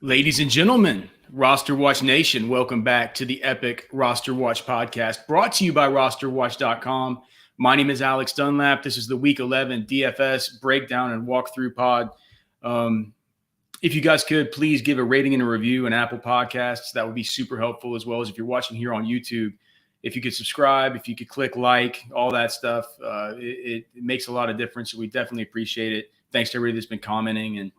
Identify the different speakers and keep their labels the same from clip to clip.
Speaker 1: Ladies and gentlemen, Roster Watch Nation, welcome back to the epic Roster Watch Podcast, brought to you by RosterWatch.com. My name is Alex Dunlap. This is the Week 11 DFS breakdown and walkthrough pod. If you guys could, please give a rating and a review on Apple Podcasts. That would be super helpful, as well as if you're watching here on YouTube. If you could subscribe, if you could click like, all that stuff, it makes a lot of difference. We definitely appreciate it. Thanks to everybody that's been commenting and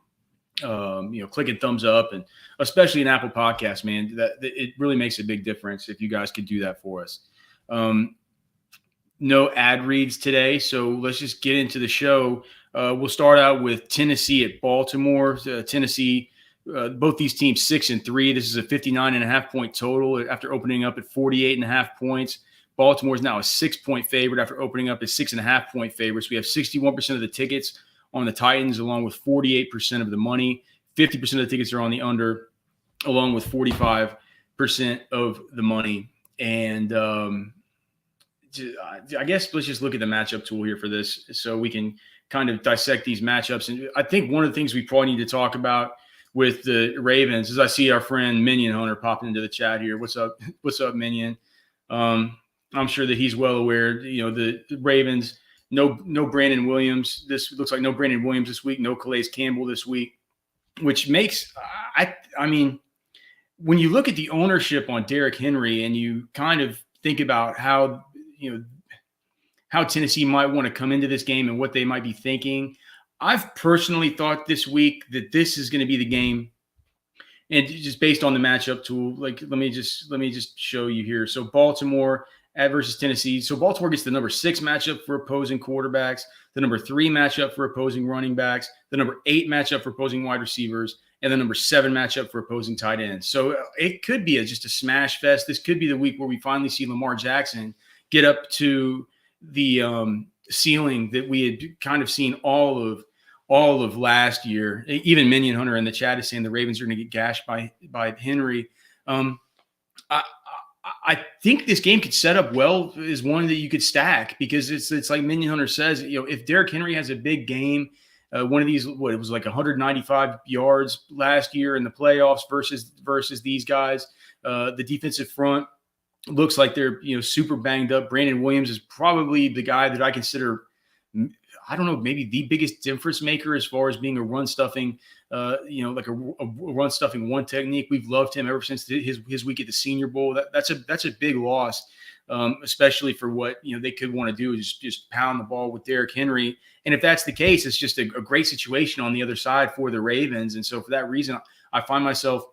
Speaker 1: clicking thumbs up, and especially in Apple Podcasts, man, that it really makes a big difference if you guys could do that for us. No ad reads today, so let's just get into the show. We'll start out with Tennessee at Baltimore. Tennessee, both these teams 6-3. This is a 59.5 point total after opening up at 48.5 points. Baltimore is now a 6-point favorite after opening up at 6.5 point favorite. So we have 61% of the tickets on the Titans, along with 48% of the money. 50% of the tickets are on the under, along with 45% of the money. And I guess let's just look at the matchup tool here for this so we can kind of dissect these matchups. And I think one of the things we probably need to talk about with the Ravens is I see our friend Minion Hunter popping into the chat here. What's up? What's up, Minion? I'm sure that he's well aware, the Ravens – No Brandon Williams. This looks like no Brandon Williams this week. No Calais Campbell this week, which makes I mean, when you look at the ownership on Derrick Henry and you kind of think about how Tennessee might want to come into this game and what they might be thinking, I've personally thought this week that this is going to be the game. And just based on the matchup tool, like let me just show you here. So Baltimore versus Tennessee. So Baltimore gets the number 6 matchup for opposing quarterbacks, the number 3 matchup for opposing running backs, the number 8 matchup for opposing wide receivers, and the number 7 matchup for opposing tight ends. So it could be just a smash fest. This could be the week where we finally see Lamar Jackson get up to the ceiling that we had kind of seen all of last year. Even Minion Hunter in the chat is saying the Ravens are going to get gashed by Henry. I think this game could set up well as one that you could stack, because it's like Minion Hunter says, if Derrick Henry has a big game, one of these, it was like 195 yards last year in the playoffs versus these guys. The defensive front looks like they're super banged up. Brandon Williams is probably the guy that I consider, I don't know, maybe the biggest difference maker as far as being a run stuffing, like a run stuffing one technique. We've loved him ever since his week at the Senior Bowl. That's a big loss, especially for what they could want to do is just pound the ball with Derrick Henry. And if that's the case, it's just a great situation on the other side for the Ravens. And so for that reason, I find myself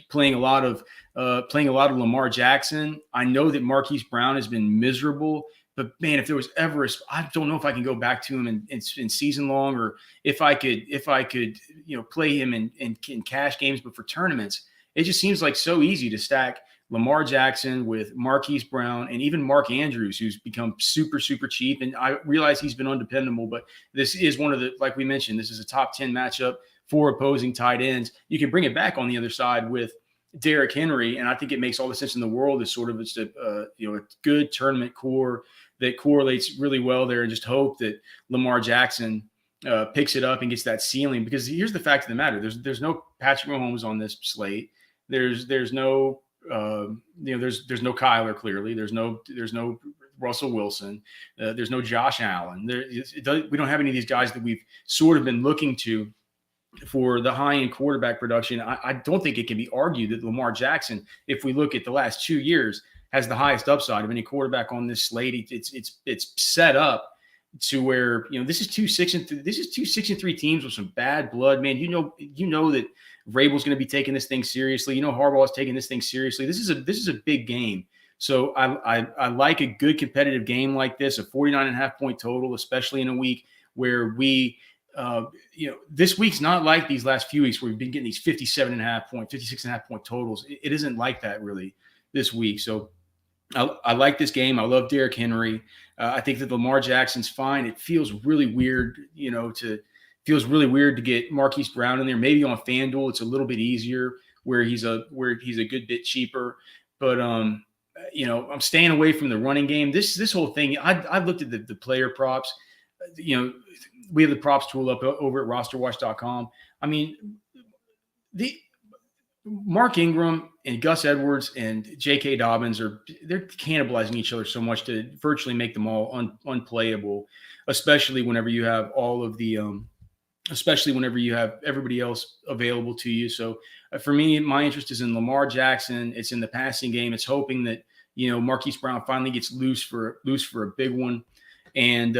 Speaker 1: playing a lot of Lamar Jackson. I know that Marquise Brown has been miserable. But man, if there was ever, I don't know if I can go back to him in season long, or if I could, play him in cash games. But for tournaments, it just seems like so easy to stack Lamar Jackson with Marquise Brown and even Mark Andrews, who's become super, super cheap. And I realize he's been undependable, but this is one of the, like we mentioned, this is a top 10 matchup for opposing tight ends. You can bring it back on the other side with Derrick Henry, and I think it makes all the sense in the world as sort of just a good tournament core that correlates really well there, and just hope that Lamar Jackson picks it up and gets that ceiling. Because here's the fact of the matter: there's no Patrick Mahomes on this slate. There's no there's no Kyler, clearly. There's no Russell Wilson. There's no Josh Allen. We don't have any of these guys that we've sort of been looking to for the high-end quarterback production. I don't think it can be argued that Lamar Jackson, if we look at the last 2 years, has the highest upside of any quarterback on this slate. It's set up to where this is two 6-3 teams with some bad blood, man. You know that Vrabel's going to be taking this thing seriously. Harbaugh is taking this thing seriously. This is a big game. So I like a good competitive game like this, a 49.5 point total, especially in a week where we. This week's not like these last few weeks where we've been getting these 57.5 point, 56.5 point totals. It isn't like that really this week. So I like this game. I love Derrick Henry. I think that Lamar Jackson's fine. It feels really weird, to get Marquise Brown in there. Maybe on FanDuel it's a little bit easier where he's a good bit cheaper. But I'm staying away from the running game. This whole thing, I looked at the player props. We have the props tool up over at RosterWatch.com. I mean, Mark Ingram and Gus Edwards and J.K. Dobbins they're cannibalizing each other so much to virtually make them all unplayable, especially whenever you have all of the especially whenever you have everybody else available to you. So for me, my interest is in Lamar Jackson. It's in the passing game. It's hoping that, Marquise Brown finally gets loose for a big one. And,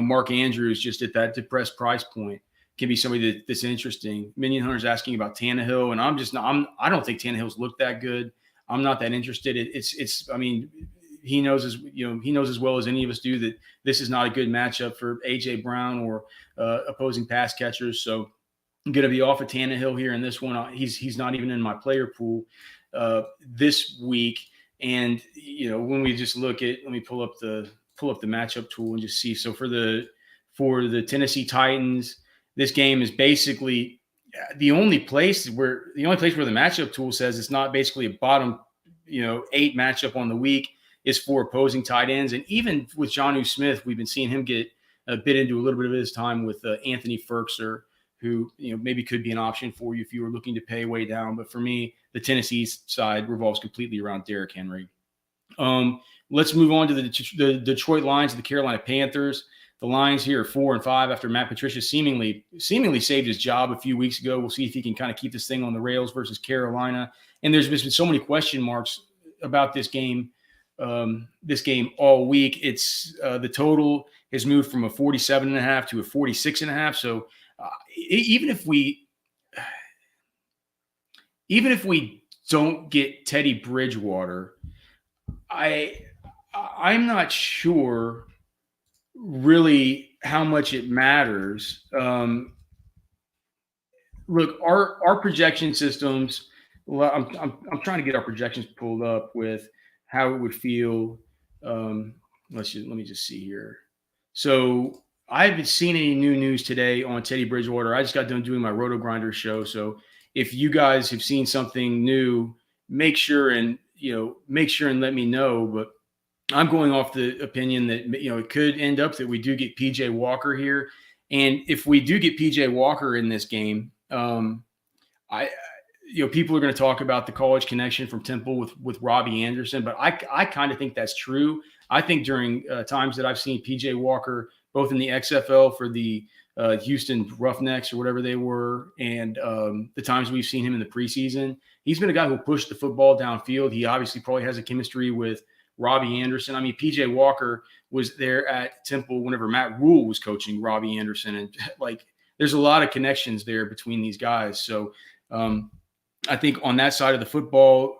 Speaker 1: Mark Andrews just at that depressed price point can be somebody that's interesting. Minion Hunter's asking about Tannehill, and I don't think Tannehill's looked that good. I'm not that interested. He knows as well as any of us do that this is not a good matchup for A.J. Brown or opposing pass catchers. So I'm going to be off of Tannehill here in this one. He's not even in my player pool this week. And, when we just let me pull up the matchup tool and just see. So for the Tennessee Titans, this game is basically the only place where the matchup tool says it's not basically a bottom, 8 matchup on the week is for opposing tight ends. And even with Jonnu Smith, we've been seeing him get a bit into a little bit of his time with Anthony Firkser, who, maybe could be an option for you if you were looking to pay way down. But for me, the Tennessee side revolves completely around Derrick Henry. Let's move on to the Detroit Lions and the Carolina Panthers. The Lions here are 4-5 after Matt Patricia seemingly saved his job a few weeks ago. We'll see if he can kind of keep this thing on the rails versus Carolina. And there's been so many question marks about this game all week. It's the total has moved from a 47.5 to a 46.5. So even if we don't get Teddy Bridgewater, I'm not sure really how much it matters. Look, our projection systems. Well, I'm trying to get our projections pulled up with how it would feel. Let me just see here. So I haven't seen any new news today on Teddy Bridgewater. I just got done doing my Roto Grinder show. So if you guys have seen something new, make sure and let me know. But I'm going off the opinion that, it could end up that we do get PJ Walker here. And if we do get PJ Walker in this game, people are going to talk about the college connection from Temple with Robbie Anderson, but I kind of think that's true. I think during times that I've seen PJ Walker, both in the XFL for the Houston Roughnecks or whatever they were, and the times we've seen him in the preseason, he's been a guy who pushed the football downfield. He obviously probably has a chemistry with Robbie Anderson. I mean, PJ Walker was there at Temple whenever Matt Rule was coaching Robbie Anderson, and there's a lot of connections there between these guys. So I think on that side of the football,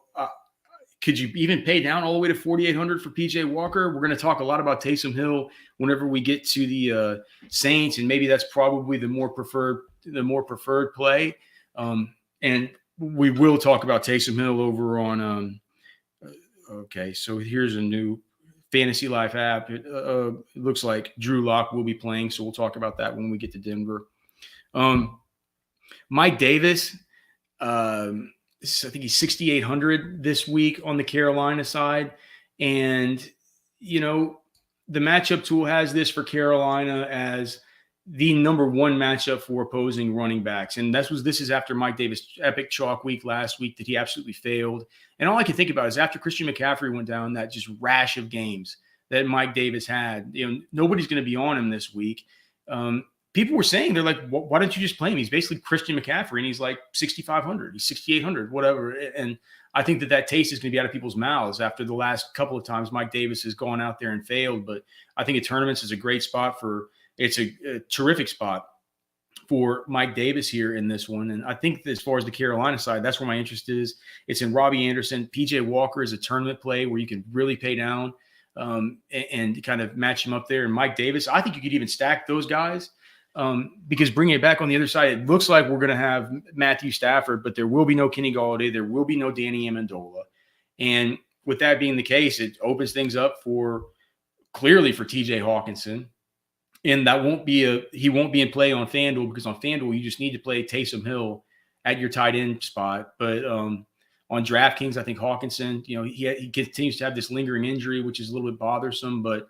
Speaker 1: could you even pay down all the way to 4,800 for PJ Walker? We're going to talk a lot about Taysom Hill whenever we get to the Saints, and maybe that's probably the more preferred play. And we will talk about Taysom Hill over on. Okay, so here's a new Fantasy Life app. It looks like Drew Lock will be playing, so we'll talk about that when we get to Denver. Mike Davis. I think he's 6,800 this week on the Carolina side. And, the matchup tool has this for Carolina as the number one matchup for opposing running backs. And this is after Mike Davis' epic chalk week last week that he absolutely failed. And all I can think about is after Christian McCaffrey went down, that just rash of games that Mike Davis had, nobody's going to be on him this week. People were saying, they're like, why don't you just play him? He's basically Christian McCaffrey, and he's like 6,500, he's 6,800, whatever. And I think that taste is going to be out of people's mouths after the last couple of times Mike Davis has gone out there and failed. But I think tournaments is a great spot it's a terrific spot for Mike Davis here in this one. And I think that as far as the Carolina side, that's where my interest is. It's in Robbie Anderson. PJ Walker is a tournament play where you can really pay down and kind of match him up there. And Mike Davis, I think you could even stack those guys. Because bringing it back on the other side, it looks like we're going to have Matthew Stafford, but there will be no Kenny Galladay. There will be no Danny Amendola. And with that being the case, it opens things up clearly for TJ Hawkinson. And he won't be in play on FanDuel, because on FanDuel, you just need to play Taysom Hill at your tight end spot. But on DraftKings, I think Hawkinson, he continues to have this lingering injury, which is a little bit bothersome, but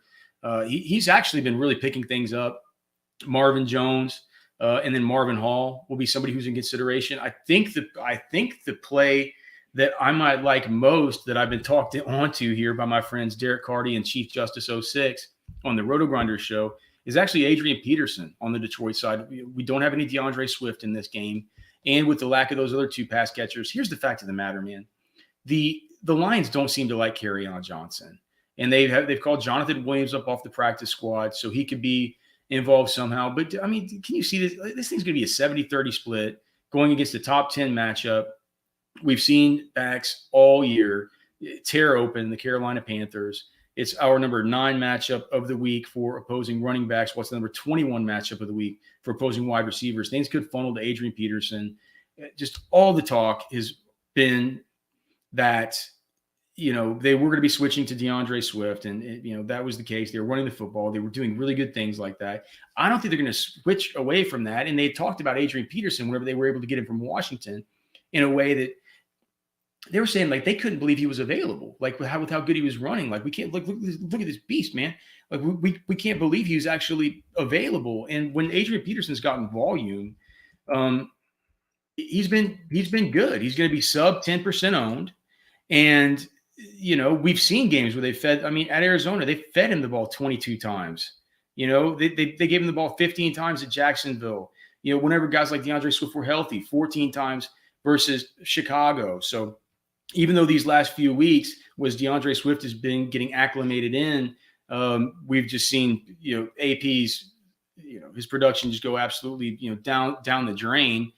Speaker 1: he's actually been really picking things up. Marvin Jones, And then Marvin Hall will be somebody who's in consideration. I think the play that I might like most that I've been talked onto here by my friends Derek Carty and Chief Justice 06 on the Roto Grinders show is actually Adrian Peterson on the Detroit side. We don't have any DeAndre Swift in this game. And with the lack of those other two pass catchers, here's the fact of the matter, man. The Lions don't seem to like Kerryon Johnson. And they've called Jonathan Williams up off the practice squad so he could be involved somehow. But, I mean, can you see this? This thing's going to be a 70-30 split going against the top 10 matchup. We've seen backs all year tear open the Carolina Panthers. It's our number 9 matchup of the week for opposing running backs. What's the number 21 matchup of the week for opposing wide receivers? Things could funnel to Adrian Peterson. Just all the talk has been that, they were going to be switching to DeAndre Swift, and that was the case. They were running the football. They were doing really good things like that. I don't think they're going to switch away from that. And they talked about Adrian Peterson whenever they were able to get him from Washington in a way that they were saying like they couldn't believe he was available, like with how good he was running. Like we can't look at this beast, man. Like we can't believe he was actually available. And when Adrian Peterson's gotten volume, he's been good. He's going to be sub 10% owned, and we've seen games where they fed. I mean, at Arizona, they fed him the ball 22 times. They gave him the ball 15 times at Jacksonville. Whenever guys like DeAndre Swift were healthy, 14 times versus Chicago. So even though these last few weeks was DeAndre Swift has been getting acclimated in, we've just seen, AP's, his production just go absolutely, down the drain.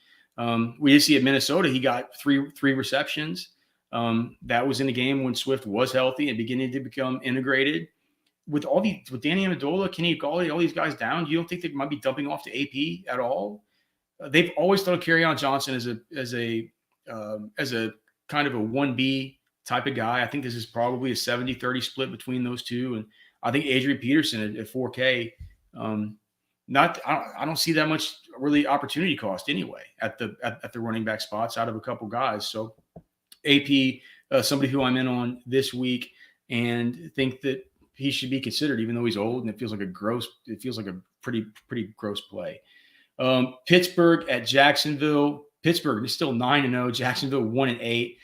Speaker 1: We did see at Minnesota, he got three receptions. That was in the game when Swift was healthy and beginning to become integrated. With Danny Amendola, Kenny Gauley, all these guys down, you don't think they might be dumping off to AP at all? They've always thought of Kerryon Johnson as a kind of a 1B type of guy. I think this is probably a 70-30 split between those two. And I think Adrian Peterson at 4K, I don't see that much really opportunity cost anyway at the running back spots out of a couple guys. So AP, somebody who I'm in on this week and think that he should be considered, even though he's old and it feels like a pretty gross play. Pittsburgh at Jacksonville. Pittsburgh is still 9-0. Jacksonville 1-8.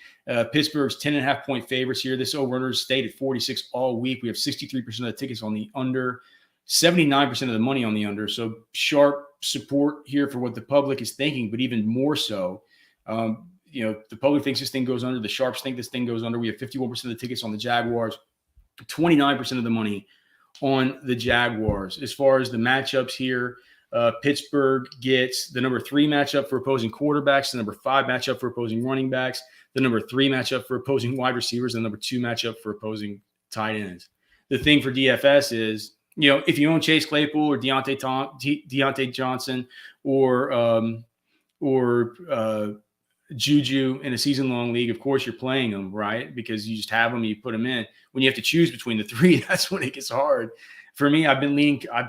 Speaker 1: Pittsburgh's 10.5 point favorites here. This over-under stayed at 46 all week. We have 63% of the tickets on the under, 79% of the money on the under. So sharp support here for what the public is thinking, but even more so, the public thinks this thing goes under. The sharps think this thing goes under. We have 51% of the tickets on the Jaguars, 29% of the money on the Jaguars. As far as the matchups here, Pittsburgh gets the number 3 matchup for opposing quarterbacks, the number 5 matchup for opposing running backs, the number 3 matchup for opposing wide receivers, and the number 2 matchup for opposing tight ends. The thing for DFS is, if you own Chase Claypool or Deontay Johnson or Juju in a season-long league, of course you're playing them, right? Because you just have them, you put them in. When you have to choose between the 3, that's when it gets hard. For me, I've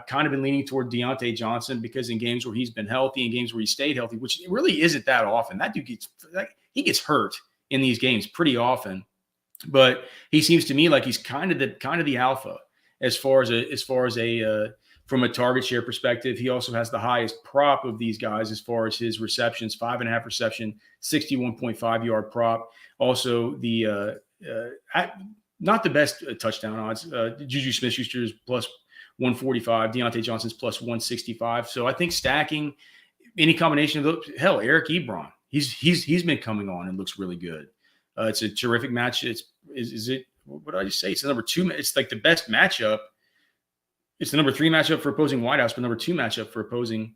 Speaker 1: kind of been leaning toward Deontay Johnson because in games where he's been healthy and games where he stayed healthy, which really isn't that often, that dude gets hurt in these games pretty often. But he seems to me like he's kind of the alpha as far as from a target share perspective. He also has the highest prop of these guys as far as his receptions, 5.5 reception, 61.5 yard prop. Also the not the best touchdown odds. Juju Smith-Schuster is plus 145. Deontay Johnson's plus 165. So I think stacking any combination of those. Hell, Eric Ebron. He's been coming on and looks really good. It's a terrific match. What did I just say? It's the number 2. It's like the best matchup. It's the number 3 matchup for opposing wideouts, but number 2 matchup for opposing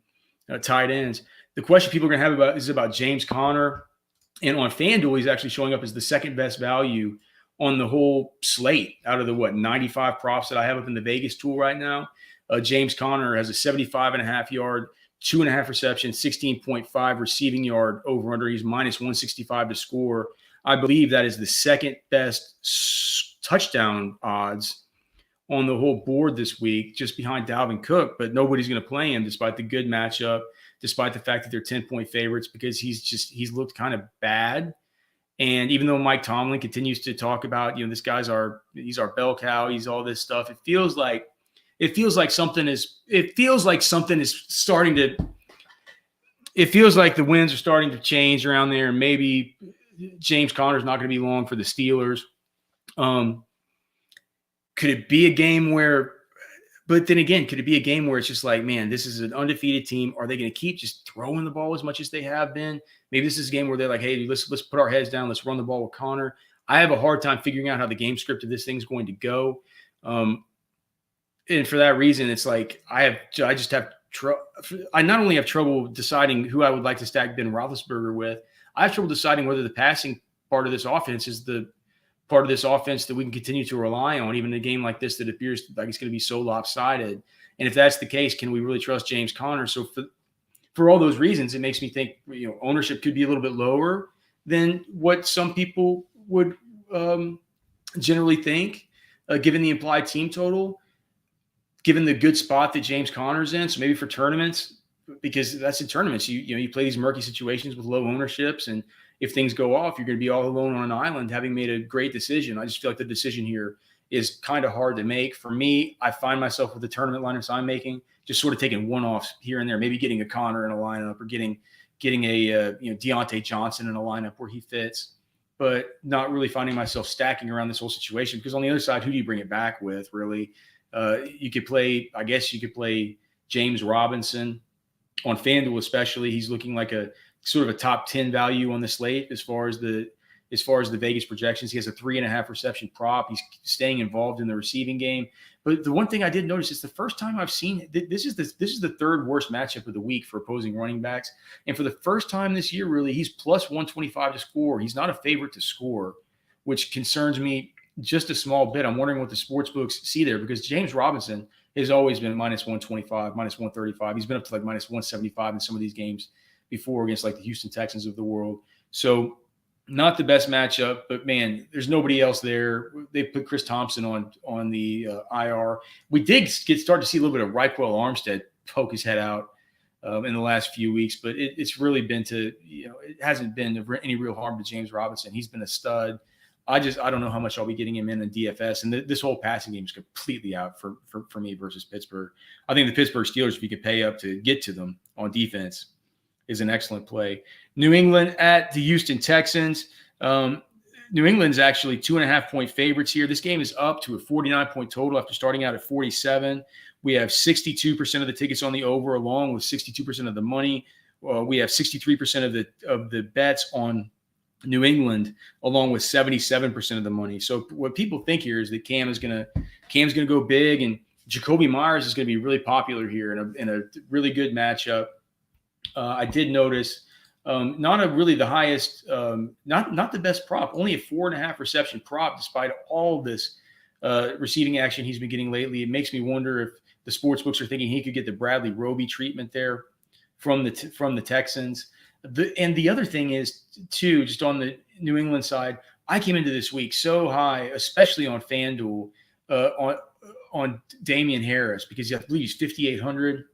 Speaker 1: tight ends. The question people are going to have is about James Conner. And on FanDuel, he's actually showing up as the second best value on the whole slate out of the 95 props that I have up in the Vegas tool right now. James Conner has a 75.5 yard, 2.5 reception, 16.5 receiving yard over under. He's minus 165 to score. I believe that is the second best touchdown odds on the whole board this week, just behind Dalvin Cook, but nobody's going to play him despite the good matchup, despite the fact that they're 10-point favorites, because he's looked kind of bad. And even though Mike Tomlin continues to talk about, he's our bell cow, he's all this stuff, it feels like something is starting to it feels like the winds are starting to change around there, and maybe James Conner's not going to be long for the Steelers. Could it be a game where – but then again, could it be a game where it's just like, man, this is an undefeated team. Are they going to keep just throwing the ball as much as they have been? Maybe this is a game where they're like, hey, let's put our heads down. Let's run the ball with Conner. I have a hard time figuring out how the game script of this thing's going to go. And for that reason, it's like I not only have trouble deciding who I would like to stack Ben Roethlisberger with, I have trouble deciding whether the passing part of this offense is the part of this offense that we can continue to rely on, even in a game like this that appears like it's going to be so lopsided. And if that's the case, can we really trust James Conner? So for all those reasons, it makes me think, ownership could be a little bit lower than what some people would generally think, given the implied team total, given the good spot that James Conner's in. So maybe for tournaments, because that's in tournaments, you play these murky situations with low ownerships, and if things go off, you're going to be all alone on an island having made a great decision. I just feel like the decision here is kind of hard to make. For me, I find myself with the tournament lineups I'm making, just sort of taking one-offs here and there, maybe getting a Conner in a lineup or getting a Deontay Johnson in a lineup where he fits, but not really finding myself stacking around this whole situation, because on the other side, who do you bring it back with, really? You could play James Robinson on FanDuel, especially. He's looking like a sort of a top 10 value on the slate as far as the Vegas projections. He has a 3.5 reception prop. He's staying involved in the receiving game. But the one thing I did notice is the first time I've seen this is the third worst matchup of the week for opposing running backs. And for the first time this year, really, he's plus 125 to score. He's not a favorite to score, which concerns me just a small bit. I'm wondering what the sports books see there, because James Robinson has always been minus 125, minus 135. He's been up to like minus 175 in some of these games before against like the Houston Texans of the world. So not the best matchup, but man, there's nobody else there. They put Chris Thompson on the IR. We did start to see a little bit of Raekwon Armstead poke his head out in the last few weeks, but it's really been it hasn't been any real harm to James Robinson. He's been a stud. I don't know how much I'll be getting him in DFS, and this whole passing game is completely out for me versus Pittsburgh. I think the Pittsburgh Steelers, if you could pay up to get to them on defense, is an excellent play. New England at the Houston Texans. New England's actually 2.5-point favorites here. This game is up to a 49-point total after starting out at 47. We have 62% of the tickets on the over, along with 62% of the money. We have 63% of the bets on New England, along with 77% of the money. So what people think here is that Cam's going to go big, and Jacoby Myers is going to be really popular here in a really good matchup. I did notice not the highest, not the best prop, only a 4.5 reception prop, despite all this receiving action he's been getting lately. It makes me wonder if the sports books are thinking he could get the Bradley Roby treatment there from the Texans. And the other thing is, too, just on the New England side, I came into this week so high, especially on FanDuel, on Damian Harris, because I believe he's 5,800.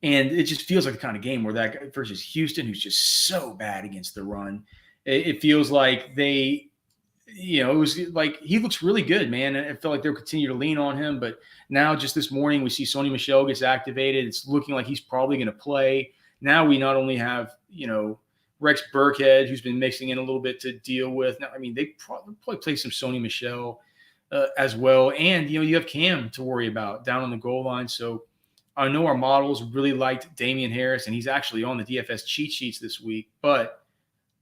Speaker 1: And it just feels like the kind of game where that guy versus Houston, who's just so bad against the run, it feels like it was like he looks really good, man. And it felt like they'll continue to lean on him. But now just this morning, we see Sony Michel gets activated. It's looking like he's probably going to play. Now we not only have, Rex Burkhead, who's been mixing in a little bit to deal with. Now, I mean, they probably play some Sony Michel as well. And, you have Cam to worry about down on the goal line. So I know our models really liked Damian Harris, and he's actually on the DFS cheat sheets this week. But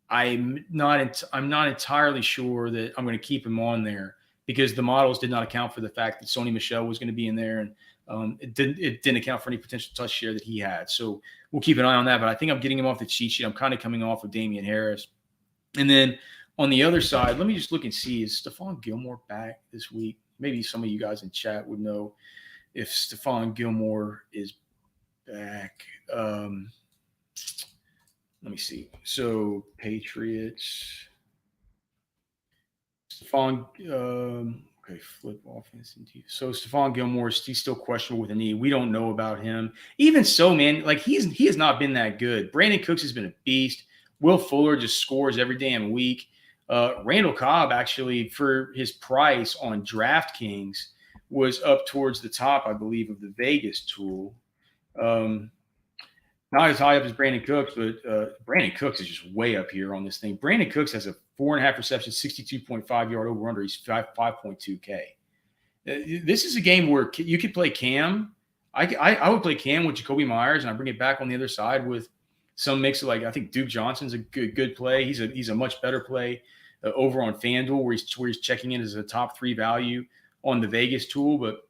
Speaker 1: I'm not entirely sure that I'm going to keep him on there, because the models did not account for the fact that Sony Michel was going to be in there, and it didn't account for any potential touch share that he had. So we'll keep an eye on that. But I think I'm getting him off the cheat sheet. I'm kind of coming off of Damian Harris. And then on the other side, let me just look and see, is Stephon Gilmore back this week? Maybe some of you guys in chat would know if Stephon Gilmore is back. Let me see. So Patriots. Stephon, flip offense. So Stephon Gilmore, he's still questionable with a knee. We don't know about him. Even so, man, like he has not been that good. Brandon Cooks has been a beast. Will Fuller just scores every damn week. Randall Cobb, actually, for his price on DraftKings, was up towards the top, I believe, of the Vegas tool. Not as high up as Brandon Cooks, but Brandon Cooks is just way up here on this thing. Brandon Cooks has a 4.5 receptions, 62.5 yard over under. He's 5.2K. This is a game where you could play Cam. I would play Cam with Jacoby Myers, and I bring it back on the other side with some mix of, like, I think Duke Johnson's a good play. He's a much better play over on FanDuel, where he's checking in as a top 3 value on the Vegas tool, but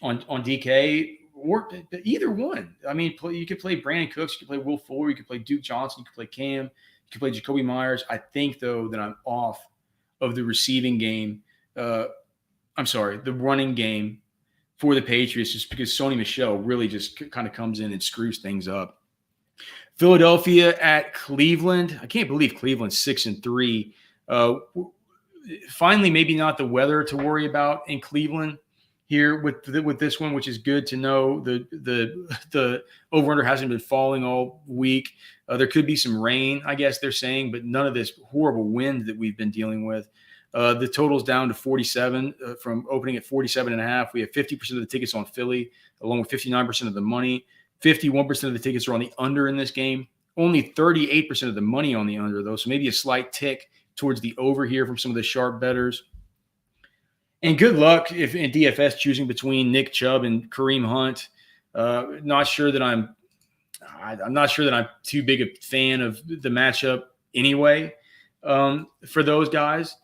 Speaker 1: on DK, or either one. I mean, you could play Brandon Cooks, you could play Will Fuller, you could play Duke Johnson, you could play Cam, you could play Jacoby Myers. I think, though, that I'm off of the receiving game. The running game for the Patriots, just because Sony Michel really just kind of comes in and screws things up. Philadelphia at Cleveland. I can't believe Cleveland's 6-3. Finally, maybe not the weather to worry about in Cleveland here with this one, which is good to know. The over-under hasn't been falling all week. There could be some rain, I guess they're saying, but none of this horrible wind that we've been dealing with. The total's down to 47 from opening at 47.5. We have 50% of the tickets on Philly, along with 59% of the money. 51% of the tickets are on the under in this game. Only 38% of the money on the under, though, so maybe a slight tick towards the over here from some of the sharp bettors. And good luck if in DFS choosing between Nick Chubb and Kareem Hunt. Not sure that I'm too big a fan of the matchup anyway. For those guys,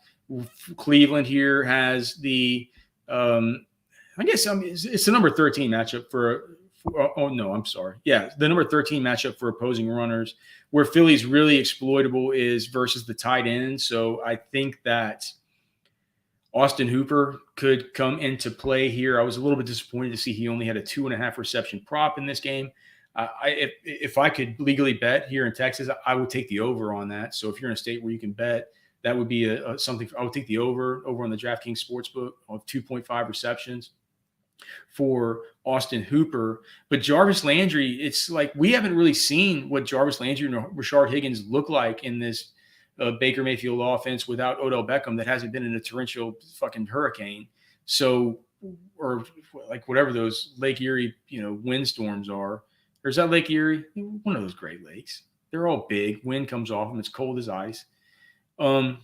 Speaker 1: Cleveland here has the it's the number 13 matchup the number 13 matchup for opposing runners. Where Philly's really exploitable is versus the tight end. So I think that Austin Hooper could come into play here. I was a little bit disappointed to see he only had a 2.5 reception prop in this game. If I could legally bet here in Texas, I would take the over on that. So if you're in a state where you can bet, that would be something. I would take the over on the DraftKings Sportsbook of 2.5 receptions for Austin Hooper. But Jarvis Landry, it's like we haven't really seen what Jarvis Landry and Rashard Higgins look like in this Baker Mayfield offense without Odell Beckham that hasn't been in a torrential fucking hurricane. So, or like whatever those Lake Erie, windstorms are. Or is that Lake Erie? One of those Great Lakes. They're all big. Wind comes off them. It's cold as ice. I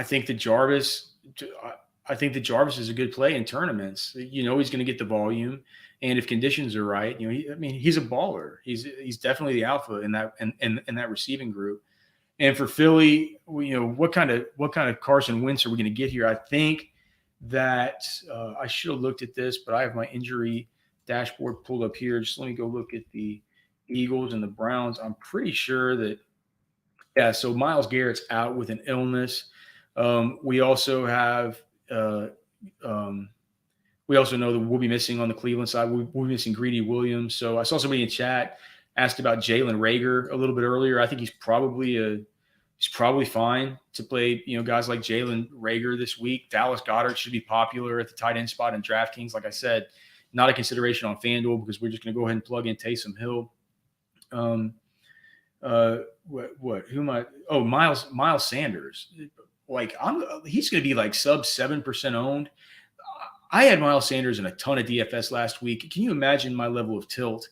Speaker 1: think that Jarvis is a good play in tournaments. He's going to get the volume, and if conditions are right, he's a baller. He's definitely the alpha in that receiving group. And for Philly, what kind of Carson Wentz are we going to get here? I think that I should have looked at this, but I have my injury dashboard pulled up here. Just let me go look at the Eagles and the Browns. I'm pretty sure that, so Myles Garrett's out with an illness. We also have, we also know that we'll be missing on the Cleveland side. We'll be missing Greedy Williams. So I saw somebody in chat asked about Jalen Reagor a little bit earlier. I think he's probably fine to play, guys like Jalen Reagor this week. Dallas Goedert should be popular at the tight end spot in DraftKings. Like I said, not a consideration on FanDuel because we're just going to go ahead and plug in Taysom Hill. Miles Sanders. He's going to be like sub 7% owned. I had Miles Sanders in a ton of DFS last week. Can you imagine my level of tilt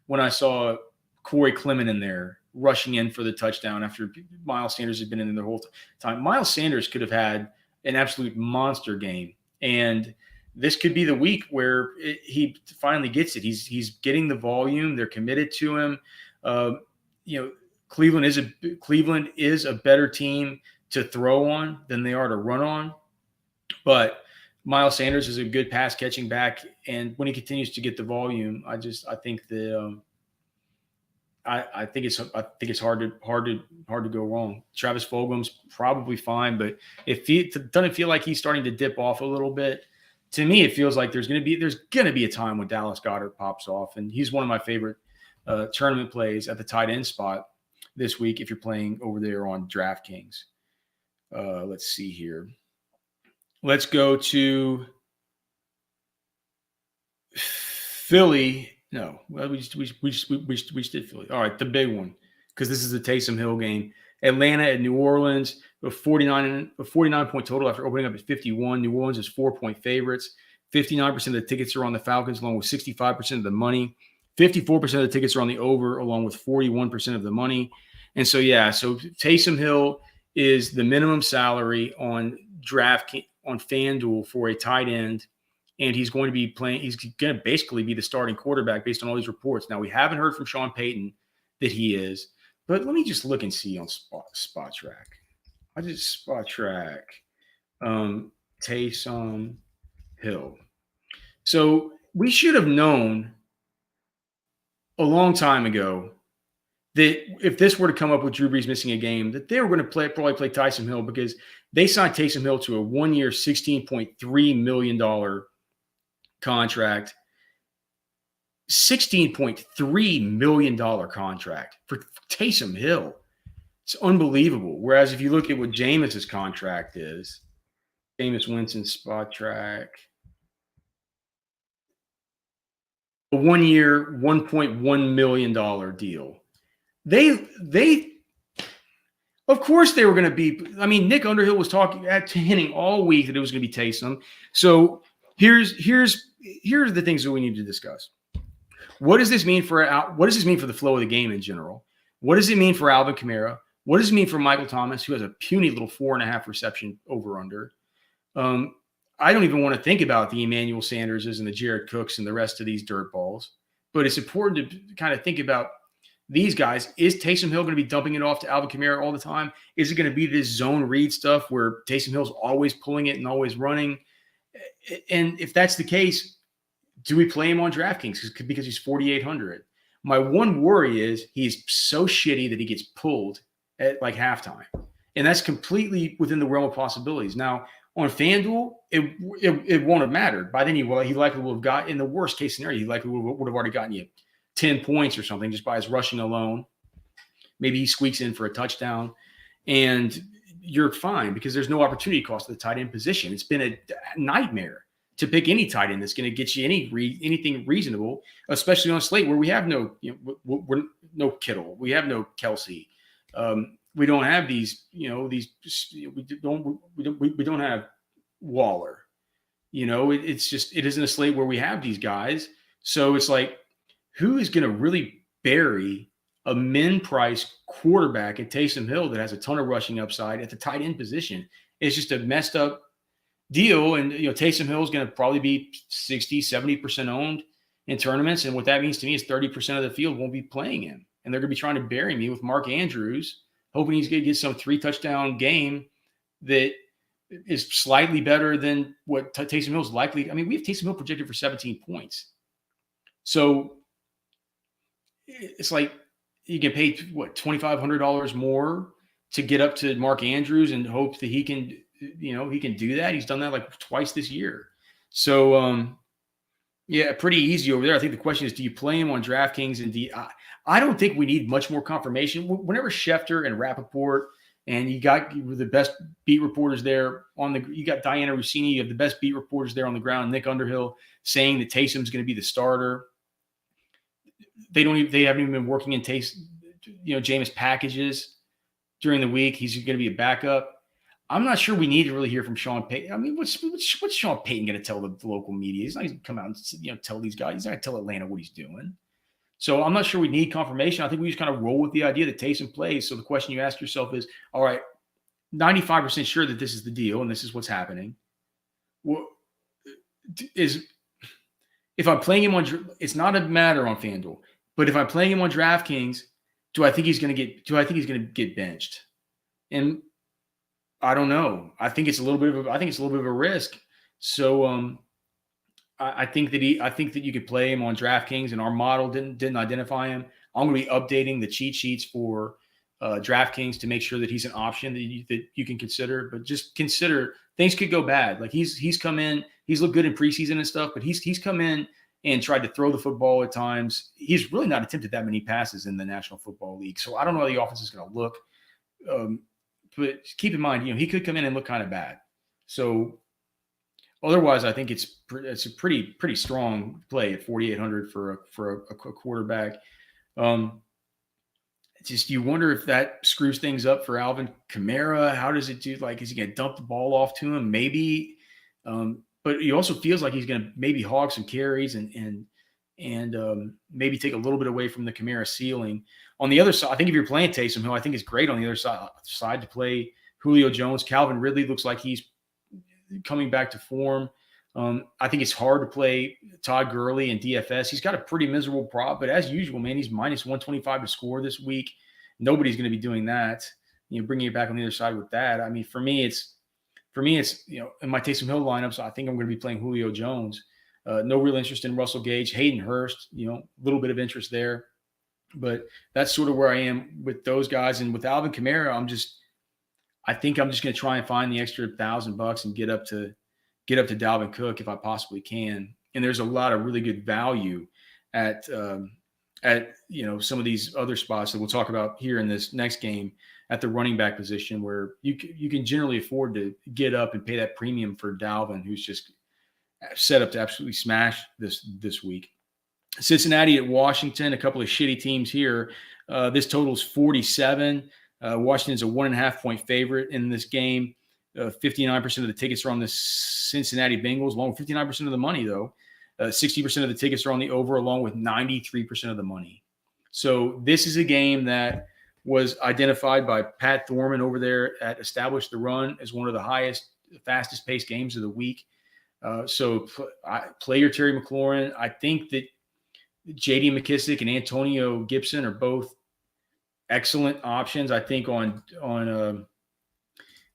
Speaker 1: when I saw Corey Clement in there rushing in for the touchdown after Miles Sanders had been in there the whole time? Miles Sanders could have had an absolute monster game, and this could be the week where he finally gets it. He's getting the volume. They're committed to him. Cleveland is a better team to throw on than they are to run on, but Miles Sanders is a good pass catching back, and when he continues to get the volume, I think that I think it's hard to go wrong. Travis Fulgham's probably fine, but if he doesn't feel like he's starting to dip off a little bit, to me it feels like there's going to be a time when Dallas Goedert pops off, and he's one of my favorite tournament plays at the tight end spot this week if you're playing over there on DraftKings. Let's see here. Let's go to Philly. No, well, we just did Philly. All right, the big one, because this is the Taysom Hill game. Atlanta at New Orleans, a 49-point total after opening up at 51. New Orleans is 4-point favorites. 59% of the tickets are on the Falcons, along with 65% of the money. 54% of the tickets are on the over, along with 41% of the money. And so, so Taysom Hill is the minimum salary on FanDuel for a tight end. And he's going to be playing. He's going to basically be the starting quarterback based on all these reports. Now, we haven't heard from Sean Payton that he is, but let me just look and see on Spot Track. I just Spot Track Taysom Hill. So we should have known a long time ago that if this were to come up with Drew Brees missing a game, that they were going to probably play Taysom Hill, because they signed Taysom Hill to a 1-year, $16.3 million contract. $16.3 million contract for Taysom Hill. It's unbelievable. Whereas if you look at what Jameis's contract is, Jameis Winston Spot Track, a 1-year, $1.1 million deal. They of course they were going to be. I mean, Nick Underhill was hinting all week that it was going to be Taysom. So here's the things that we need to discuss. What does this mean for the flow of the game in general? What does it mean for Alvin Kamara? What does it mean for Michael Thomas, who has a puny little 4.5 reception over under? I don't even want to think about the Emmanuel Sanderses and the Jared Cooks and the rest of these dirt balls. But it's important to kind of think about these guys. Is Taysom Hill going to be dumping it off to Alvin Kamara all the time? Is it going to be this zone read stuff where Taysom Hill's always pulling it and always running? And if that's the case, do we play him on DraftKings because he's 4,800? My one worry is he's so shitty that he gets pulled at like halftime. And that's completely within the realm of possibilities. Now, on FanDuel, it won't have mattered. By then, he likely would have got, in the worst case scenario, he likely would have already gotten you 10 points or something just by his rushing alone. Maybe he squeaks in for a touchdown, and you're fine because there's no opportunity cost of the tight end position. It's been a nightmare to pick any tight end that's going to get you anything reasonable, especially on Slate where we have no, we're no Kittle, we have no Kelsey. We don't have these, we don't have Waller. It isn't a slate where we have these guys. So it's like, who is going to really bury a min-price quarterback at Taysom Hill that has a ton of rushing upside at the tight end position? It's just a messed up deal. And, Taysom Hill is going to probably be 60, 70% owned in tournaments. And what that means to me is 30% of the field won't be playing him. And they're going to be trying to bury me with Mark Andrews, hoping he's going to get some 3-touchdown game that is slightly better than what Taysom Hill's likely. I mean, we have Taysom Hill projected for 17 points. So it's like you can pay, $2,500 more to get up to Mark Andrews and hope that he can do that. He's done that like twice this year. So, pretty easy over there. I think the question is, do you play him on DraftKings? And I don't think we need much more confirmation. Whenever Schefter and Rappaport, and you got the best beat reporters there you got Diana Rossini, you have the best beat reporters there on the ground, Nick Underhill, saying that Taysom's going to be the starter. They haven't even been working in Jameis packages during the week. He's going to be a backup. I'm not sure we need to really hear from Sean Payton. I mean, what's Sean Payton going to tell the local media? He's not going to come out and tell these guys. He's not going to tell Atlanta what he's doing. So I'm not sure we need confirmation. I think we just kind of roll with the idea that Taysom plays. So the question you ask yourself is, all right, 95% sure that this is the deal and this is what's happening. Well, if I'm playing him it's not a matter on FanDuel, but if I'm playing him on DraftKings, do I think he's going to get benched? And I don't know. I think it's a little bit of a risk. So I think that you could play him on DraftKings, and our model didn't identify him. I'm going to be updating the cheat sheets for DraftKings to make sure that he's an option that you can consider. But just consider things could go bad. Like he's come in, he's looked good in preseason and stuff, but he's come in and tried to throw the football at times. He's really not attempted that many passes in the National Football League. So I don't know how the offense is going to look. But keep in mind, he could come in and look kind of bad. So otherwise, I think it's a pretty strong play at 4,800 for a quarterback. Just you wonder if that screws things up for Alvin Kamara. How does it do? Like, is he going to dump the ball off to him? Maybe. but he also feels like he's going to maybe hog some carries and maybe take a little bit away from the Kamara ceiling. On the other side, I think if you're playing Taysom Hill, I think it's great on the other side to play Julio Jones. Calvin Ridley looks like he's coming back to form. I think it's hard to play Todd Gurley in DFS. He's got a pretty miserable prop, but as usual, man, he's minus 125 to score this week. Nobody's going to be doing that. Bringing it back on the other side with that. I mean, for me, it's in my Taysom Hill lineups, I think I'm going to be playing Julio Jones. No real interest in Russell Gage, Hayden Hurst. A little bit of interest there, but that's sort of where I am with those guys. And with Alvin Kamara, I think I'm just going to try and find the extra $1,000 and get up to Dalvin Cook if I possibly can. And there's a lot of really good value at some of these other spots that we'll talk about here in this next game at the running back position, where you can generally afford to get up and pay that premium for Dalvin, who's just set up to absolutely smash this week. Cincinnati at Washington, a couple of shitty teams here. This total is 47. Washington's a 1.5 point favorite in this game. 59% of the tickets are on the Cincinnati Bengals, along with 59% of the money, though. 60% of the tickets are on the over, along with 93% of the money. So this is a game that was identified by Pat Thorman over there at Establish the Run as one of the fastest paced games of the week. So play your Terry McLaurin. I think that J.D. McKissick and Antonio Gibson are both excellent options. I think on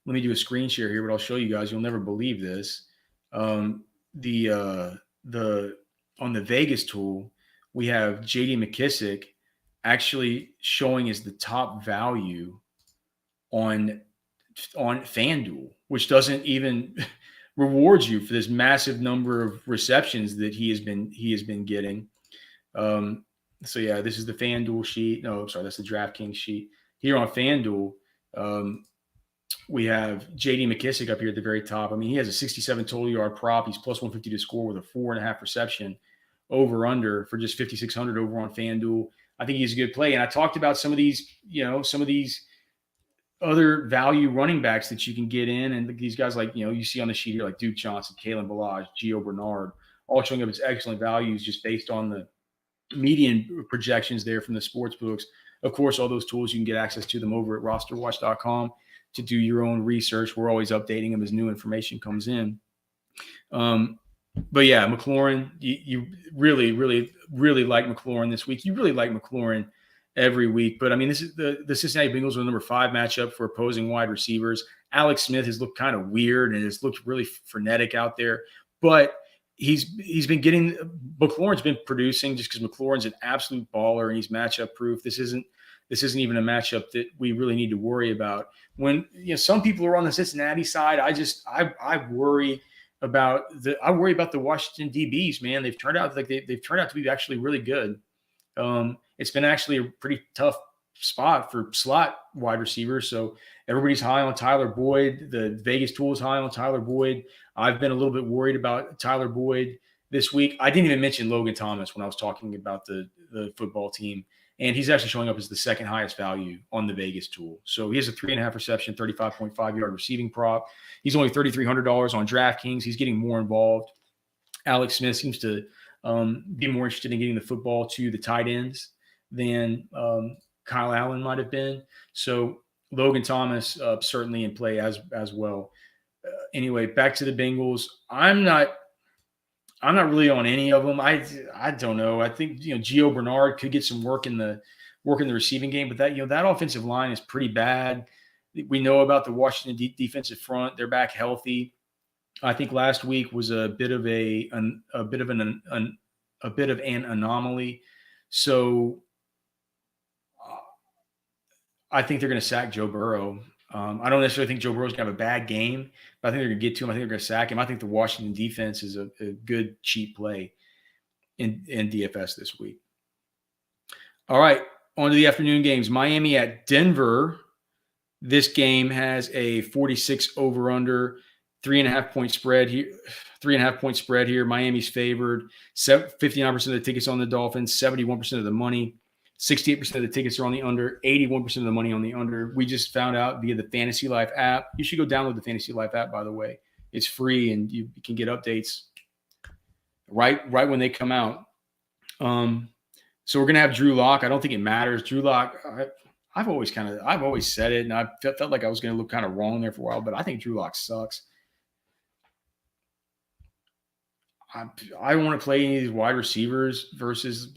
Speaker 1: let me do a screen share here, but I'll show you guys. You'll never believe this. On the Vegas tool, we have J.D. McKissick actually showing as the top value on FanDuel, which doesn't even reward you for this massive number of receptions that he has been getting. So yeah, this is the FanDuel sheet. No, sorry, that's the DraftKings sheet. Here on FanDuel, we have J.D. McKissick up here at the very top. I mean, he has a 67 total yard prop. He's plus 150 to score with a 4.5 reception over under for just 5,600 over on FanDuel. I think he's a good play. And I talked about some of these other value running backs that you can get in. And these guys like, you see on the sheet here, like Duke Johnson, Kalen Ballage, Gio Bernard, all showing up as excellent values just based on the median projections there from the sports books. Of course, all those tools, you can get access to them over at rosterwatch.com to do your own research. We're always updating them as new information comes in. But yeah, McLaurin, you really, really, really like McLaurin this week. You really like McLaurin every week. But I mean, this is the Cincinnati Bengals are the number 5 matchup for opposing wide receivers. Alex Smith has looked kind of weird and has looked really frenetic out there. But he's been getting – McLaurin's been producing just because McLaurin's an absolute baller and he's matchup proof. This isn't even a matchup that we really need to worry about. When some people are on the Cincinnati side, I worry about the Washington DBs, man. They've turned out they've turned out to be actually really good. It's been actually a pretty tough spot for slot wide receivers. So everybody's high on Tyler Boyd. The Vegas tool is high on Tyler Boyd. I've been a little bit worried about Tyler Boyd this week. I didn't even mention Logan Thomas when I was talking about the football team. And he's actually showing up as the second highest value on the Vegas tool. So he has a 3.5 reception, 35.5 yard receiving prop. He's only $3,300 on DraftKings. He's getting more involved. Alex Smith seems to be more interested in getting the football to the tight ends than Kyle Allen might have been. So Logan Thomas certainly in play as well. Anyway, back to the Bengals. I'm not really on any of them. I don't know. I think Gio Bernard could get some work in the receiving game, but that offensive line is pretty bad. We know about the Washington defensive front; they're back healthy. I think last week was a bit of an anomaly. So I think they're going to sack Joe Burrow. I don't necessarily think Joe Burrow's going to have a bad game, but I think they're going to get to him. I think they're going to sack him. I think the Washington defense is a good cheap play in DFS this week. All right, on to the afternoon games. Miami at Denver. This game has a 46 over/under, 3.5 point spread here. 3.5 point spread here. Miami's favored. 59% of the tickets on the Dolphins, 71% of the money. 68% of the tickets are on the under, 81% of the money on the under. We just found out via the Fantasy Life app. You should go download the Fantasy Life app, by the way. It's free, and you can get updates right when they come out. So we're gonna have Drew Lock. I don't think it matters. Drew Lock. I've always said it, and I felt like I was gonna look kind of wrong there for a while, but I think Drew Lock sucks. I want to play any of these wide receivers versus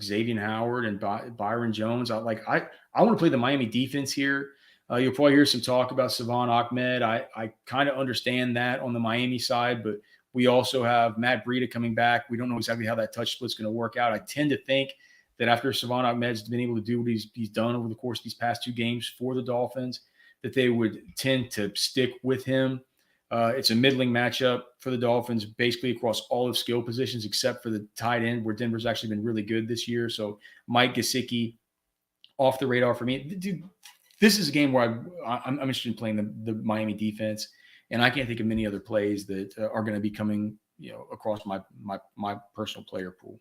Speaker 1: Xavier Howard and Byron Jones. I want to play the Miami defense here. You'll probably hear some talk about Savon Ahmed. I kind of understand that on the Miami side, but we also have Matt Breida coming back. We don't know exactly how that touch split's going to work out. I tend to think that after Savon Ahmed's been able to do what he's done over the course of these past 2 games for the Dolphins, that they would tend to stick with him. It's a middling matchup for the Dolphins, basically across all of skill positions except for the tight end, where Denver's actually been really good this year. So Mike Gesicki off the radar for me. Dude, this is a game where I'm interested in playing the Miami defense, and I can't think of many other plays that are going to be coming across my personal player pool.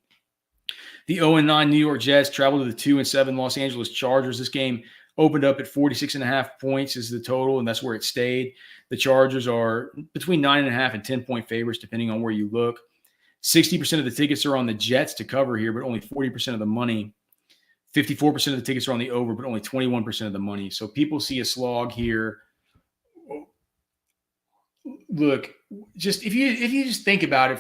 Speaker 1: The 0-9 New York Jets travel to the 2-7 Los Angeles Chargers. This game opened up at 46.5 points is the total, and that's where it stayed. The Chargers are between 9.5 and 10-point favorites, depending on where you look. 60% of the tickets are on the Jets to cover here, but only 40% of the money. 54% of the tickets are on the over, but only 21% of the money. So people see a slog here. Look, just if you just think about it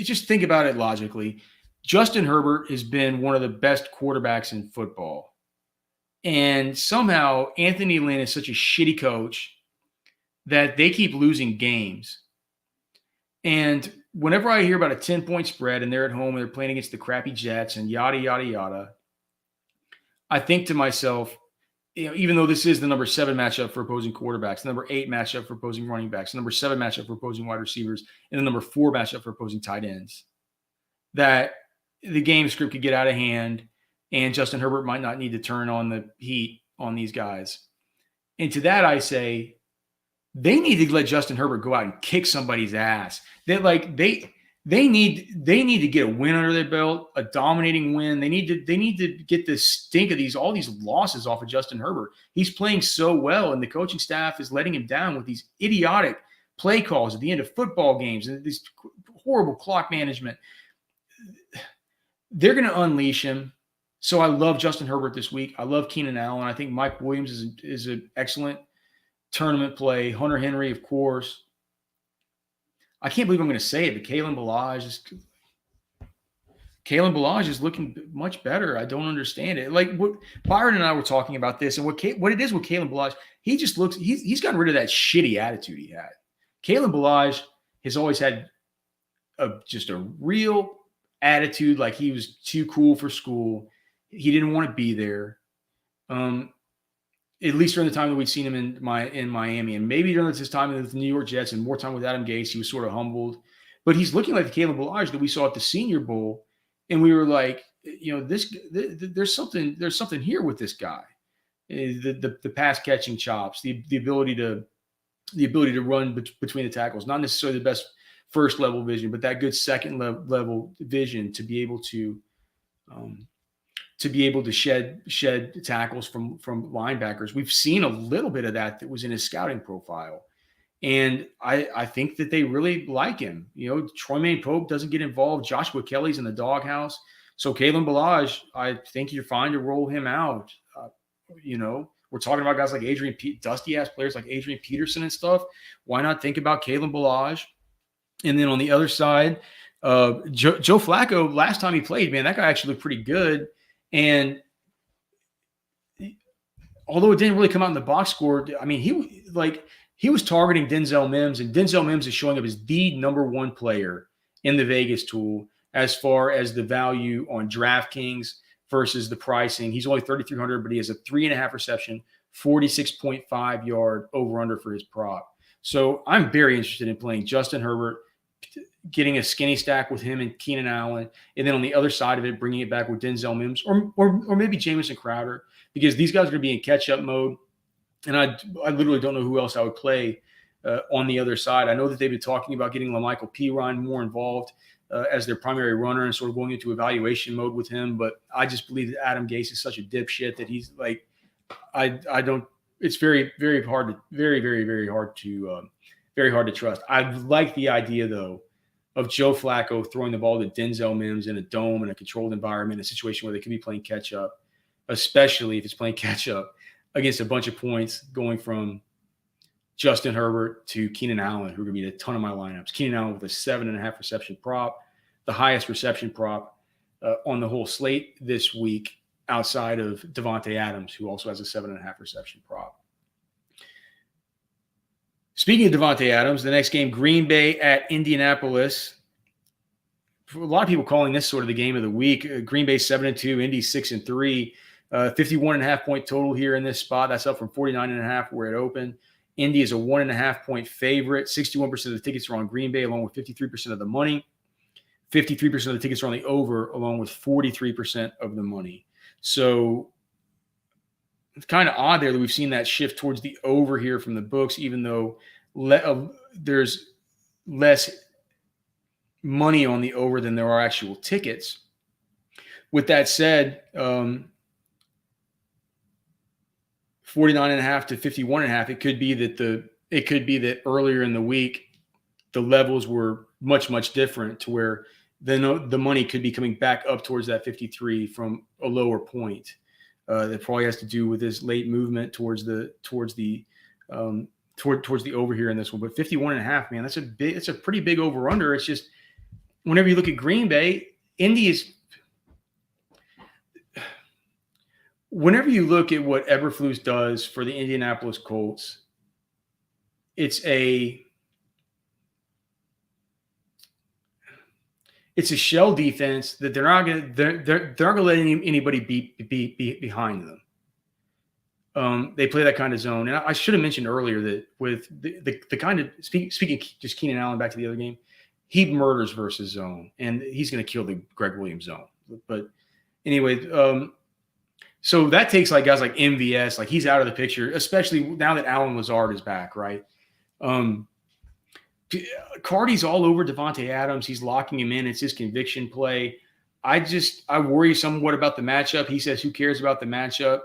Speaker 1: just think about it logically. Justin Herbert has been one of the best quarterbacks in football. And somehow Anthony Lynn is such a shitty coach that they keep losing games. And whenever I hear about a 10-point spread and they're at home and they're playing against the crappy Jets and yada, yada, yada, I think to myself, even though this is the number 7 matchup for opposing quarterbacks, the number 8 matchup for opposing running backs, the number 7 matchup for opposing wide receivers, and the number 4 matchup for opposing tight ends, that the game script could get out of hand and Justin Herbert might not need to turn on the heat on these guys. And to that, I say, they need to let Justin Herbert go out and kick somebody's ass. They need to get a win under their belt, a dominating win. They need to get the stink of all these losses off of Justin Herbert. He's playing so well, and the coaching staff is letting him down with these idiotic play calls at the end of football games and this horrible clock management. They're going to unleash him. So I love Justin Herbert this week. I love Keenan Allen. I think Mike Williams is an excellent tournament play. Hunter Henry, of course. I can't believe I'm going to say it, but Kalen Ballage is looking much better. I don't understand it. Like what Byron and I were talking about this, and what it is with Kalen Ballage, he just looks. He's gotten rid of that shitty attitude he had. Kalen Ballage has always had just a real attitude, like he was too cool for school. He didn't want to be there. At least during the time that we'd seen him in Miami, and maybe during his time with the New York Jets and more time with Adam Gase, he was sort of humbled. But he's looking like the Caleb Ballage that we saw at the Senior Bowl, and we were like, there's something here with this guy. The pass catching chops, the ability to run between the tackles, not necessarily the best first level vision, but that good second level vision to be able to shed tackles from linebackers. We've seen a little bit of that was in his scouting profile. And I think that they really like him. Troymaine Pope doesn't get involved. Joshua Kelly's in the doghouse. So Kalen Ballage, I think you're fine to roll him out. We're talking about guys like dusty-ass players like Adrian Peterson and stuff. Why not think about Kalen Ballage? And then on the other side, Joe Flacco, last time he played, man, that guy actually looked pretty good. And although it didn't really come out in the box score, I mean, he was targeting Denzel Mims, and Denzel Mims is showing up as the number 1 player in the Vegas tool as far as the value on DraftKings versus the pricing. He's only 3,300, but he has a 3.5 reception, 46.5 yard over under for his prop. So I'm very interested in playing Justin Herbert, getting a skinny stack with him and Keenan Allen, and then on the other side of it, bringing it back with Denzel Mims or maybe Jamison Crowder, because these guys are going to be in catch-up mode, and I literally don't know who else I would play on the other side. I know that they've been talking about getting LaMichael Pirine more involved as their primary runner and sort of going into evaluation mode with him, but I just believe that Adam Gase is such a dipshit that he's like, I don't. It's very, very hard to very hard to trust. I like the idea, though, of Joe Flacco throwing the ball to Denzel Mims in a dome in a controlled environment, a situation where they could be playing catch-up, especially if it's playing catch-up against a bunch of points going from Justin Herbert to Keenan Allen, who are going to be a ton of my lineups. Keenan Allen with a 7.5 reception prop, the highest reception prop on the whole slate this week outside of Devontae Adams, who also has a 7.5 reception prop. Speaking of Devontae Adams, the next game, Green Bay at Indianapolis. A lot of people calling this sort of the game of the week. Green Bay 7-2, Indy 6-3. 51.5 point total here in this spot. That's up from 49.5 where it opened. Indy is a 1.5 point favorite. 61% of the tickets are on Green Bay, along with 53% of the money. 53% of the tickets are on the over, along with 43% of the money. So it's kind of odd there that we've seen that shift towards the over here from the books, even though there's less money on the over than there are actual tickets. With that said, 49.5 to 51.5. It could be that earlier in the week the levels were much, much different to where the money could be coming back up towards that 53 from a lower point. That probably has to do with this late movement towards the over here in this one. But 51.5, man, it's a pretty big over under. It's just whenever you look at Green Bay, whenever you look at what Eberflus does for the Indianapolis Colts, it's a shell defense that they're not going to let anybody be behind them. They play that kind of zone, and I should have mentioned earlier that with the kind of speaking just Keenan Allen back to the other game, he murders versus zone, and he's going to kill the Greg Williams zone. But anyway. So that takes like guys like MVS, like he's out of the picture, especially now that Alan Lazard is back, right? Cardi's all over Devontae Adams. He's locking him in. It's his conviction play. I worry somewhat about the matchup. He says, who cares about the matchup?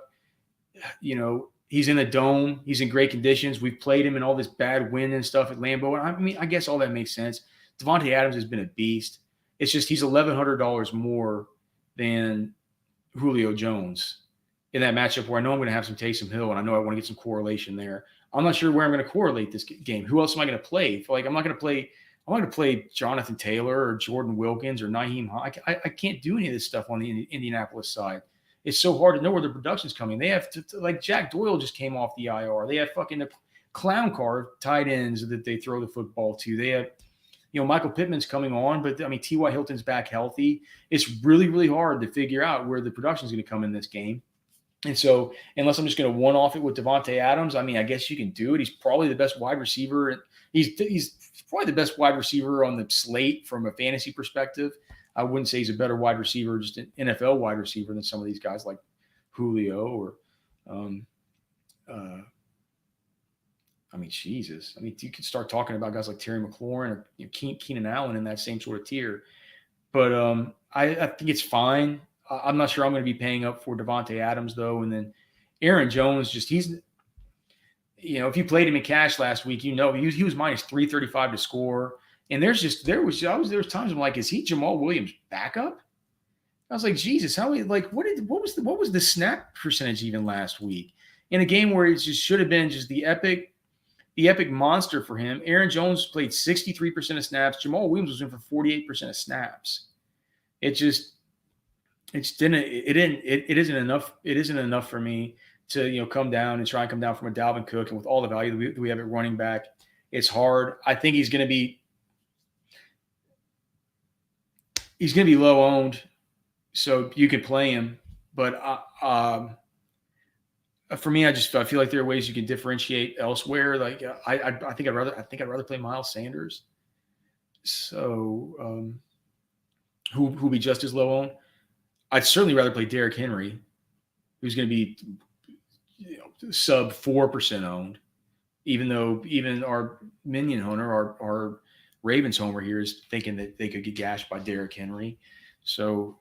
Speaker 1: You know, he's in a dome. He's in great conditions. We've played him in all this bad wind and stuff at Lambeau. And I mean, I guess all that makes sense. Devontae Adams has been a beast. It's just he's $1,100 more than Julio Jones in that matchup where I know I'm going to have some Taysom Hill and I know I want to get some correlation there. I'm not sure where I'm going to correlate this game. Who else am I going to play? Like I'm not going to play Jonathan Taylor or Jordan Wilkins or Naheem Hines. I can't do any of this stuff on the Indianapolis side. It's so hard to know where the production's coming. They have like Jack Doyle just came off the IR. They have fucking the clown car tight ends that they throw the football to. They have, Michael Pittman's coming on, but I mean, T.Y. Hilton's back healthy. It's really, really hard to figure out where the production's going to come in this game. And so unless I'm just going to one-off it with Devontae Adams, I mean, I guess you can do it. He's probably the best wide receiver. He's probably the best wide receiver on the slate from a fantasy perspective. I wouldn't say he's a better wide receiver, just an NFL wide receiver than some of these guys like Julio or Jesus. I mean, you could start talking about guys like Terry McLaurin or Keenan Allen in that same sort of tier. But I think it's fine. I'm not sure I'm going to be paying up for Devontae Adams, though. And then Aaron Jones, if you played him in cash last week, he was minus 335 to score. And there was times I'm like, is he Jamal Williams' backup? I was like, Jesus, what was the snap percentage even last week in a game where it just should have been just the epic monster for him? Aaron Jones played 63% of snaps. Jamal Williams was in for 48% of snaps. It isn't enough. It isn't enough for me to come down from a Dalvin Cook, and with all the value that we have at running back, it's hard. I think he's going to be low owned, so you can play him. But for me, I feel like there are ways you can differentiate elsewhere. Like I think I'd rather play Miles Sanders. So who'll be just as low owned? I'd certainly rather play Derrick Henry, who's going to be sub 4% owned, even though even our minion owner, our Ravens homer here is thinking that they could get gashed by Derrick Henry. So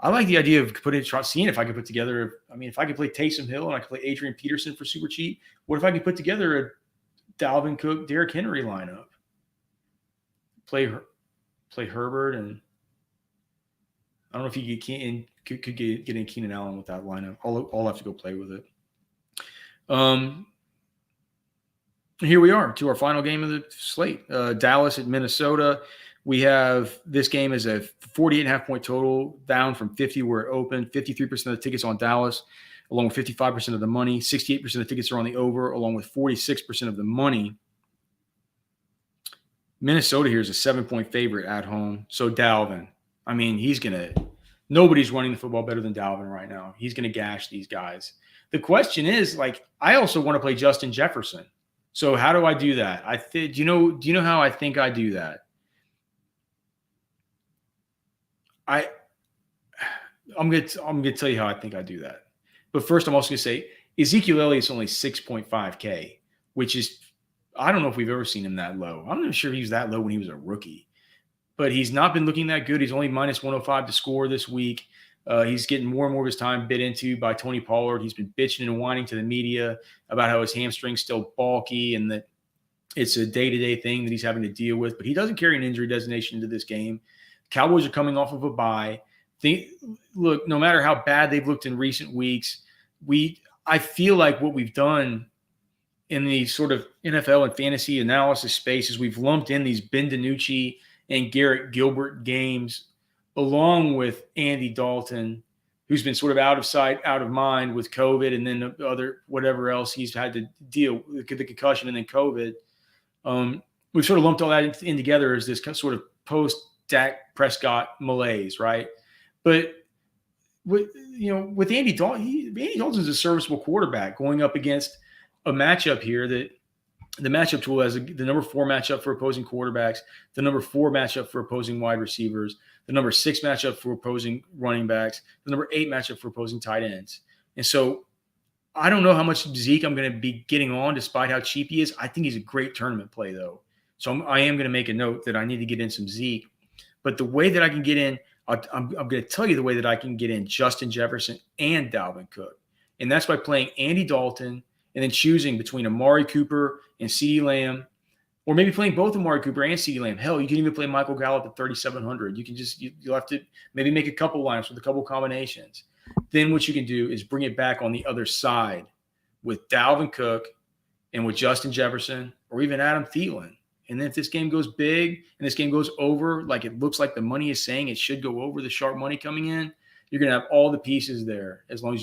Speaker 1: I like the idea of seeing if I could put together. If I could play Taysom Hill and I could play Adrian Peterson for super cheap. What if I could put together Dalvin Cook, Derrick Henry lineup. Play Herbert, and I don't know if you could get in Keenan Allen with that lineup. I'll have to go play with it. Here we are to our final game of the slate. Dallas at Minnesota. We have this game as a 48.5 point total, down from 50 where it opened. 53% of the tickets on Dallas, along with 55% of the money. 68% of the tickets are on the over, along with 46% of the money. Minnesota here is a 7-point favorite at home. So Dalvin, I mean, nobody's running the football better than Dalvin right now. He's going to gash these guys. The question is, I also want to play Justin Jefferson. So how do I do that? Do you know how I think I do that? I'm gonna tell you how I think I do that. But first, I'm also gonna say Ezekiel Elliott's only 6.5K, which is, I don't know if we've ever seen him that low. I'm not sure he was that low when he was a rookie, but he's not been looking that good. He's only minus 105 to score this week. He's getting more and more of his time bit into by Tony Pollard. He's been bitching and whining to the media about how his hamstring's still bulky and that it's a day-to-day thing that he's having to deal with. But he doesn't carry an injury designation into this game. Cowboys are coming off of a bye. Look, no matter how bad they've looked in recent weeks, I feel like what we've done in the sort of NFL and fantasy analysis space is we've lumped in these Ben DiNucci and Garrett Gilbert games along with Andy Dalton, who's been sort of out of sight, out of mind with COVID, and then whatever else he's had to deal with, the concussion and then COVID. We've sort of lumped all that in together as this sort of post-Dak Prescott malaise, right? But with Andy Dalton, Andy Dalton's a serviceable quarterback going up against a matchup here that the matchup tool has the number 4 matchup for opposing quarterbacks, the number 4 matchup for opposing wide receivers, the number 6 matchup for opposing running backs, the number 8 matchup for opposing tight ends. And so I don't know how much Zeke I'm going to be getting on despite how cheap he is. I think he's a great tournament play, though. So I am going to make a note that I need to get in some Zeke. But the way that I can get in, I'm going to tell you the way that I can get in Justin Jefferson and Dalvin Cook. And that's by playing Andy Dalton and then choosing between Amari Cooper and CeeDee Lamb, or maybe playing both Amari Cooper and CeeDee Lamb. Hell, you can even play Michael Gallup at 3,700. You can you'll have to maybe make a couple lineups with a couple combinations. Then what you can do is bring it back on the other side with Dalvin Cook and with Justin Jefferson or even Adam Thielen. And then if this game goes big and this game goes over, like it looks like the money is saying it should go over, the sharp money coming in, you're going to have all the pieces there as long as